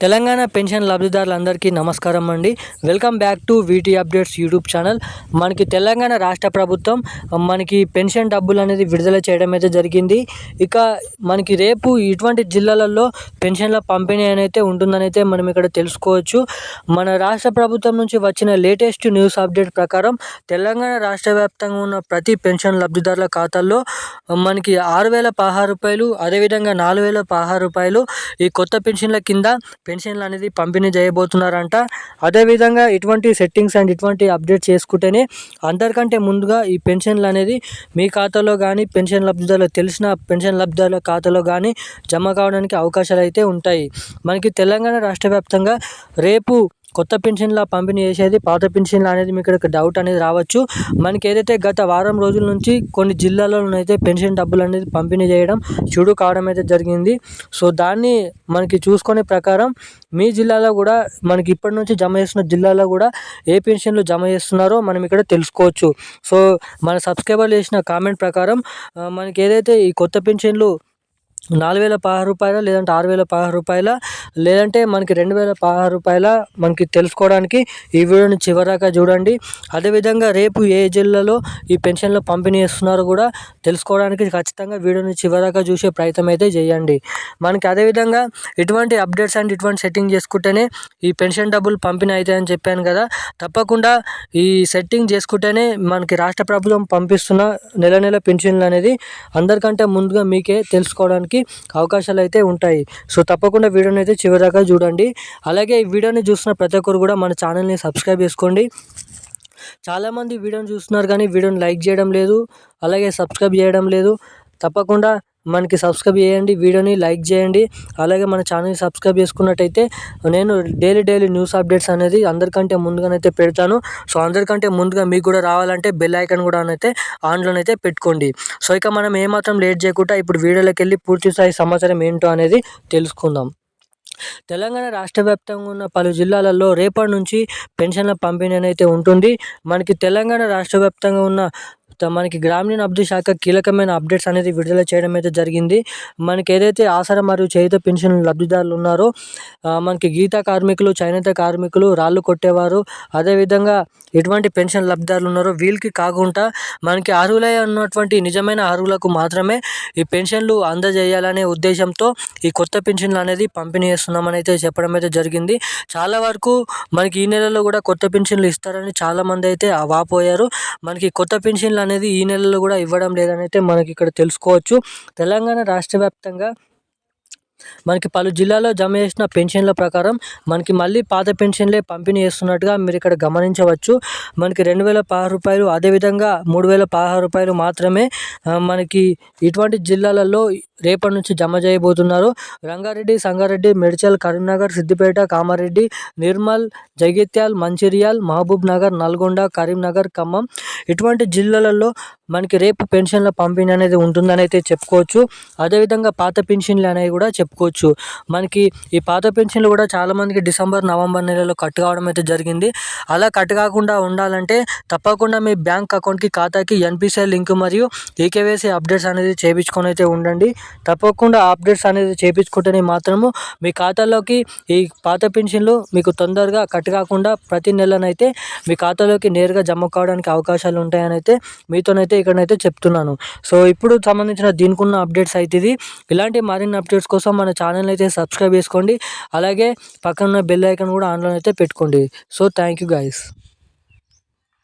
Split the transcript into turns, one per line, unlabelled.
Telangana pension లబ్ధిదారులందరికీ నమస్కారం అండి. Welcome back to వీటీ updates YouTube channel. మనకి తెలంగాణ రాష్ట్ర ప్రభుత్వం మనకి పెన్షన్ డబ్బులు అనేది విడుదల చేయడం అయితే జరిగింది. ఇక మనకి రేపు ఇటువంటి జిల్లాలలో పెన్షన్ల పంపిణీ అయితే ఉంటుందని అయితే మనం ఇక్కడ తెలుసుకోవచ్చు. మన రాష్ట్ర ప్రభుత్వం నుంచి వచ్చిన లేటెస్ట్ న్యూస్ అప్డేట్ ప్రకారం తెలంగాణ రాష్ట్ర వ్యాప్తంగా ఉన్న ప్రతి పెన్షన్ లబ్ధిదారుల ఖాతాల్లో మనకి 6,016 రూపాయలు, అదేవిధంగా 4,016 రూపాయలు ఈ కొత్త పెన్షన్ల కింద పెన్షన్లు అనేది పంపిణీ చేయబోతున్నారంట. అదేవిధంగా ఇటువంటి సెట్టింగ్స్ అండ్ ఇటువంటి అప్డేట్ చేసుకుంటేనే అందరికంటే ముందుగా ఈ పెన్షన్లు అనేది మీ ఖాతాలో కానీ పెన్షన్ లబ్ధిదారులకు తెలిసిన పెన్షన్ లబ్ధిదారుల ఖాతాలో కానీ జమ కావడానికి అవకాశాలు అయితే ఉంటాయి. మనకి తెలంగాణ రాష్ట్ర వ్యాప్తంగా రేపు కొత్త పెన్షన్ల పంపిణీ చేసేది పాత పెన్షన్లు అనేది మీకు ఇక్కడ డౌట్ అనేది రావచ్చు. మనకి ఏదైతే గత వారం రోజుల నుంచి కొన్ని జిల్లాలోనైతే పెన్షన్ డబ్బులు అనేది పంపిణీ చేయడం చుడు కావడం అయితే జరిగింది. సో దాన్ని మనకి చూసుకునే ప్రకారం మీ జిల్లాలో కూడా మనకి ఇప్పటి నుంచి జమ చేస్తున్న జిల్లాలో కూడా ఏ పెన్షన్లు జమ చేస్తున్నారో మనం ఇక్కడ తెలుసుకోవచ్చు. సో మన సబ్స్క్రైబర్లు చేసిన కామెంట్ ప్రకారం మనకి ఏదైతే ఈ కొత్త పెన్షన్లు 4,016 రూపాయల, లేదంటే 6,016 రూపాయల, లేదంటే మనకి 2,016 రూపాయల మనకి తెలుసుకోవడానికి ఈ వీడియోని చివరిదాకా చూడండి. అదేవిధంగా రేపు ఏ జిల్లాలో ఈ పెన్షన్లు పంపిణీ చేస్తున్నారో కూడా తెలుసుకోవడానికి ఖచ్చితంగా వీడియోని చివరిదాకా చూసే ప్రయత్నం అయితే చేయండి. మనకి అదేవిధంగా ఇటువంటి అప్డేట్స్ అండ్ ఇటువంటి సెట్టింగ్ చేసుకుంటేనే ఈ పెన్షన్ డబ్బులు పంపిణీ అవుతాయని చెప్పాను కదా. తప్పకుండా ఈ సెట్టింగ్ చేసుకుంటేనే మనకి రాష్ట్ర ప్రభుత్వం పంపిస్తున్న నెల నెల పెన్షన్లు అనేది అందరికంటే ముందుగా మీకే తెలుసుకోవడానికి అవకాశాలు అయితే ఉంటాయి. సో తప్పకుండా వీడియోని అయితే చివరిదాకా చూడండి. అలాగే ఈ వీడియోని చూస్తున్న ప్రతి ఒక్కరు కూడా మన ఛానల్ని సబ్స్క్రైబ్ చేసుకోండి. చాలామంది వీడియోని చూస్తున్నారు కానీ వీడియోని లైక్ చేయడం లేదు, అలాగే సబ్స్క్రైబ్ చేయడం లేదు. తప్పకుండా మనకి సబ్స్క్రైబ్ చేయండి, వీడియోని లైక్ చేయండి. అలాగే మన ఛానల్ని సబ్స్క్రైబ్ చేసుకున్నట్టయితే నేను డైలీ న్యూస్ అప్డేట్స్ అనేది అందరికంటే ముందుగానైతే పెడతాను. సో అందరికంటే ముందుగా మీకు కూడా రావాలంటే బెల్ ఐకాన్ కూడా అయితే ఆన్లోనైతే పెట్టుకోండి. సో ఇక మనం ఏమాత్రం లేట్ చేయకుండా ఇప్పుడు వీడియోలోకి వెళ్ళి పూర్తి స్థాయి సమాచారం ఏంటో అనేది తెలుసుకుందాం. తెలంగాణ రాష్ట్ర వ్యాప్తంగా ఉన్న పలు జిల్లాలలో రేపటి నుంచి పెన్షన్ల పంపిణీ అయితే ఉంటుంది. మనకి తెలంగాణ రాష్ట్ర వ్యాప్తంగా ఉన్న మనకి గ్రామీణ అభివృద్ధి శాఖ కీలకమైన అప్డేట్స్ అనేది విడుదల చేయడం అయితే జరిగింది. మనకి ఏదైతే ఆసరా మరియు చేయుత పెన్షన్ లబ్ధిదారులు ఉన్నారో మనకి గీత కార్మికులు, చేనేత కార్మికులు, రాళ్ళు కొట్టేవారు, అదేవిధంగా ఎటువంటి పెన్షన్ లబ్ధిదారులు ఉన్నారో వీళ్ళకి కాకుండా మనకి అర్హులై ఉన్నటువంటి నిజమైన అర్హులకు మాత్రమే ఈ పెన్షన్లు అందజేయాలనే ఉద్దేశంతో ఈ కొత్త పెన్షన్లు అనేది పంపిణీ చేస్తున్నామని అయితే చెప్పడం అయితే జరిగింది. చాలా వరకు మనకి ఈ నెలలో కూడా కొత్త పెన్షన్లు ఇస్తారని చాలామంది అయితే వాపోయారు. మనకి కొత్త పెన్షన్లు అనేది ఈ నెలలో కూడా ఇవ్వడం లేదని అయితే మనకి ఇక్కడ తెలుసుకోవచ్చు. తెలంగాణ రాష్ట్ర వ్యాప్తంగా మనకి పలు జిల్లాల్లో జమ చేసిన పెన్షన్ల ప్రకారం మనకి మళ్ళీ పాత పెన్షన్లే పంపిణీ చేస్తున్నట్టుగా మీరు ఇక్కడ గమనించవచ్చు. మనకి 2,016 రూపాయలు, అదేవిధంగా 3,016 రూపాయలు మాత్రమే మనకి ఇటువంటి జిల్లాలలో రేపటి నుంచి జమ చేయబోతున్నారు. రంగారెడ్డి, సంగారెడ్డి, మేడ్చల్, కరీంనగర్, సిద్దిపేట, కామారెడ్డి, నిర్మల్, జగిత్యాల్, మంచిర్యాల్, మహబూబ్ నగర్, నల్గొండ, కరీంనగర్, ఖమ్మం ఇటువంటి జిల్లాలలో మనకి రేపు పెన్షన్ల పంపిణీ అనేది ఉంటుందని అయితే చెప్పుకోవచ్చు. అదేవిధంగా పాత పెన్షన్లు అనేవి కూడా చెప్పుకోవచ్చు. మనకి ఈ పాత పెన్షన్లు కూడా చాలామందికి డిసెంబర్, నవంబర్ నెలలో కట్ కావడం అయితే జరిగింది. అలా కట్ కాకుండా ఉండాలంటే తప్పకుండా మీ బ్యాంక్ అకౌంట్కి, ఖాతాకి ఎన్పిసిఐ లింక్ మరియు ఈకేవైసీ అప్డేట్స్ అనేది చేయించుకొని అయితే ఉండండి. తప్పకుండా అప్డేట్స్ అనేది చేయించుకుంటేనే మాత్రము మీ ఖాతాలోకి ఈ పాత పెన్షన్లు మీకు తొందరగా కట్ కాకుండా ప్రతి నెలనైతే మీ ఖాతాలోకి నేరుగా జమ కావడానికి అవకాశాలు ఉంటాయని అయితే మీతోనైతే ఇక్కడనైతే చెప్తున్నాను. సో ఇప్పుడు సంబంధించిన దీనికి ఉన్న అప్డేట్స్ అయితే ఇది. ఇలాంటి మరిన్ని అప్డేట్స్ కోసం మన ఛానల్ అయితే సబ్స్క్రైబ్ చేసుకోండి. అలాగే పక్కన ఉన్న బెల్ ఐకాన్ కూడా ఆన్లో అయితే పెట్టుకోండి. So thank you guys.